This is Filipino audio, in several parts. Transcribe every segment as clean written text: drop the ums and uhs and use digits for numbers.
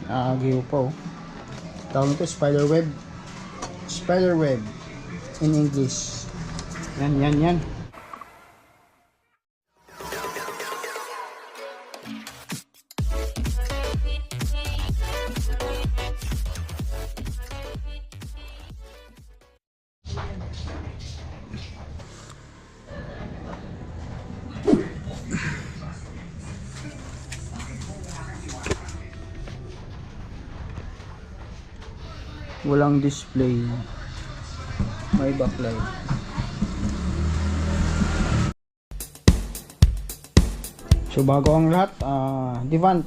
Nakagiw pa oh. Tawag ito spider web. Spider web in English. Yan. Walang display, may backlight. So bago ang lahat, Devant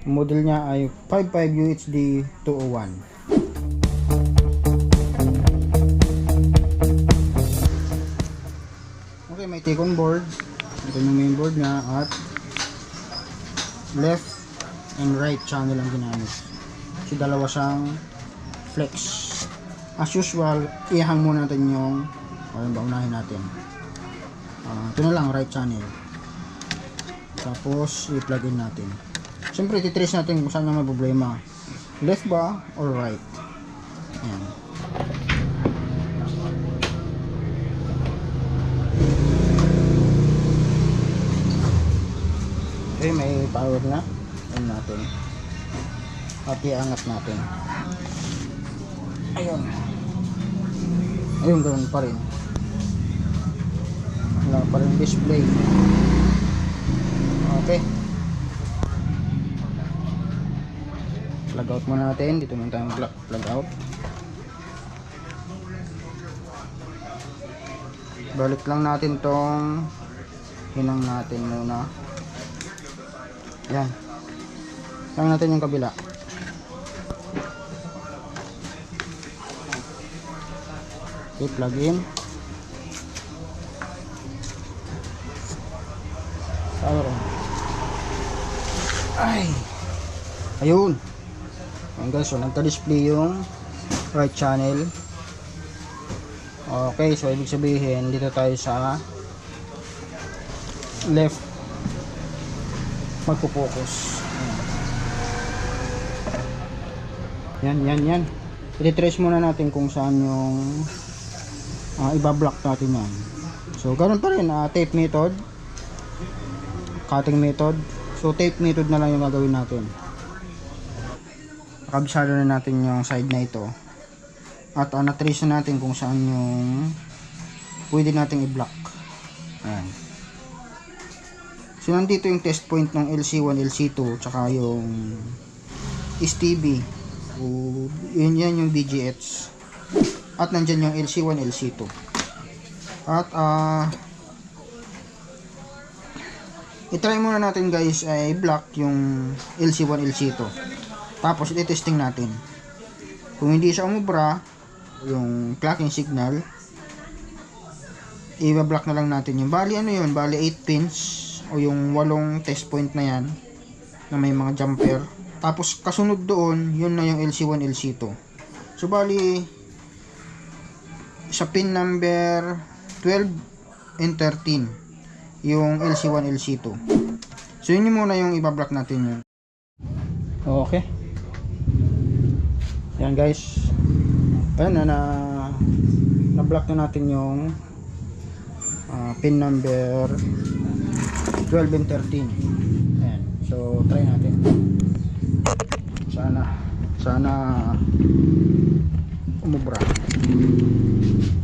model niya ay 55 UHD 201. Okay, may take on board. Ito yung main board niya at left and right channel ang ginamit. So dalawa siyang flex. As usual, ihang muna natin yung unahin natin. Ito na lang, right channel. Tapos i-plug in natin. Siyempre titrace natin kung saan yung may problema, left ba or right. Ayan. Okay, may power na. Ayan natin at iangat natin. Ayun, ganoon pa rin. Wala pa rin display. Okay, plug out muna natin. Dito muna tayo plug out. Balik lang natin tong hinang natin muna. Yan, lang natin yung kabila. Okay, plug in. Power on. Ayun. Ayan guys, so nagka-display yung right channel. Okay, so ibig sabihin dito tayo sa left magpo-focus. Yan. I-trace muna natin kung saan yung ibablock natin yan. So ganoon pa rin, tape method, cutting method. So tape method na lang yung gagawin natin. Nakabisado na natin yung side na ito at na-trace na natin kung saan yung pwede nating i-block. Ayan. So nandito yung test point ng LC1, LC2 tsaka yung STB. Yun yan yung BGH. At nandyan yung LC1, LC2. At i-try muna natin guys ay block yung LC1, LC2. Tapos i-testing natin. Kung hindi siya umubra yung clocking signal, i-block na lang natin yung bali 8 pins o yung 8 test point na yan na may mga jumper. Tapos kasunod doon, yun na yung LC1, LC2. So bali sa pin number 12 and 13 yung LC1, LC2. So yun muna yung ibablock natin yun. Okay, yan guys. Ayan na block na natin yung pin number 12 and 13. Ayan. So try natin. Sana umubra.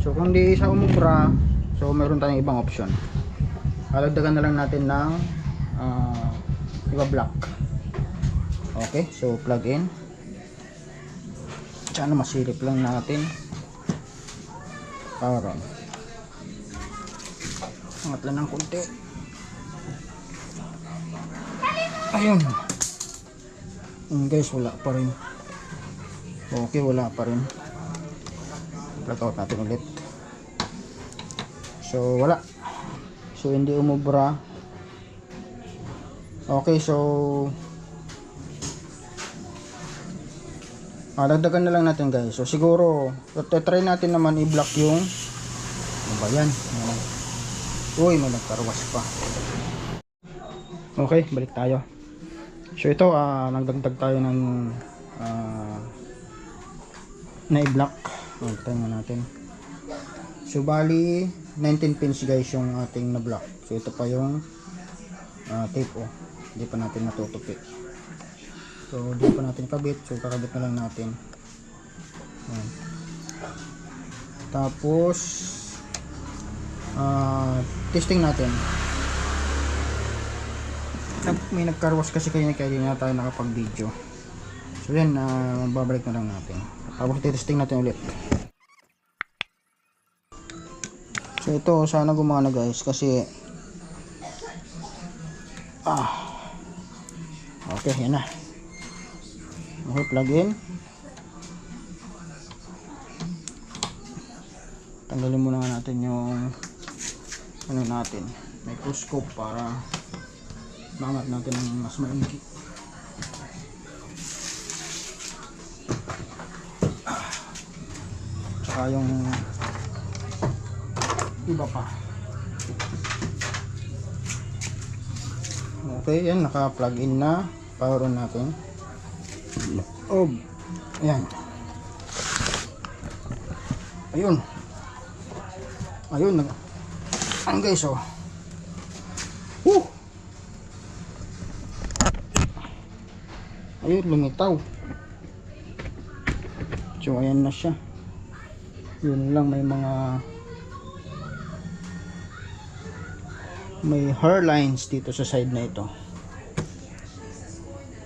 So kung di siya umubra, so meron tayong ibang option. Halagdagan na lang natin ng iba-block. Okay, so plug in. Sana masilip lang natin. Power on. Angat lang ng konti. Ayun. Guys, wala pa rin. Okay, wala pa rin. Plug out natin ulit. So wala. So hindi umubra. Okay, so dagdagan na lang natin guys. So siguro try natin naman i-block yung ano ba yan? Uy, may nagkarwas pa. Okay, balik tayo. So ito, nagdagdag tayo ng na-block. Tayo natin. So bali 19 pins guys yung ating na-block. So ito pa yung tape hindi pa natin natutupi. So hindi pa natin kabit. So kakabit na lang natin. Ayan. Tapos testing natin. May nagkarwas kasi kaya na tayo nakapag-video. So yan, babalik na lang natin. Tapos testing natin ulit. So ito, sana gumana guys kasi okay, yan na. Okay, plug in. Tanggalin muna natin yung ano natin, microscope para maangat natin ng mas maingki. Tsaka yung iba pa. Okay, yan, naka-plug in na. Power on natin. Ayan. Ayun, ang guys, ayun, lumitaw. So ayan na siya. Yun lang, may hairlines dito sa side na ito.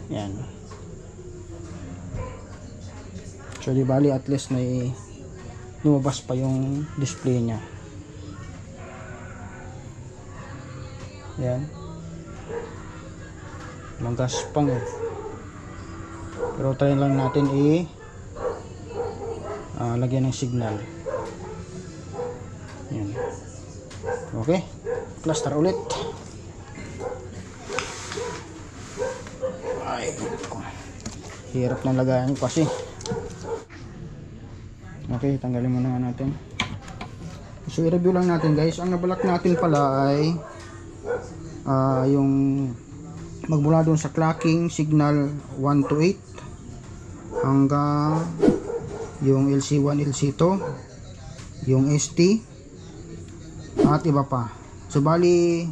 Yan. So di bali at least may lumabas pa yung display niya. Yan. Magaspang pero try lang natin lagyan ng signal. Yan. Okay. Cluster ulit. Ay, hirap ng lagayan kasi. Okay, tanggalin muna nga natin. So i-review lang natin guys. Ang nabalak natin pala ay yung magmula doon sa clocking signal 1 to 8 hanggang yung LC1, LC2, yung ST at iba pa. So bali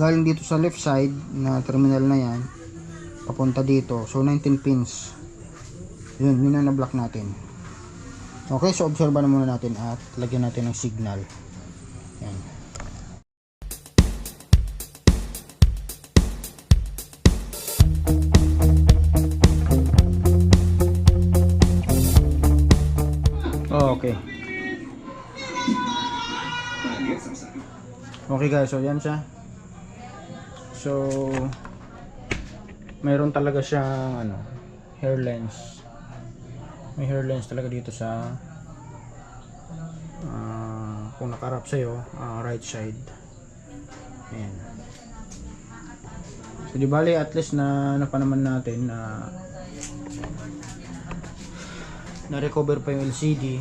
galing dito sa left side na terminal na yan papunta dito. So 19 pins. Yun ang na-block natin. Okay, so obserba na muna natin at lagyan natin ng signal. Yan. Okay. Okay guys, so yan siya. So mayroon talaga siyang hair lens. May hair lens talaga dito sa kung nakarap sa'yo, right side. Ayan. So di bali at least na napanaman natin na recover pa yung LCD.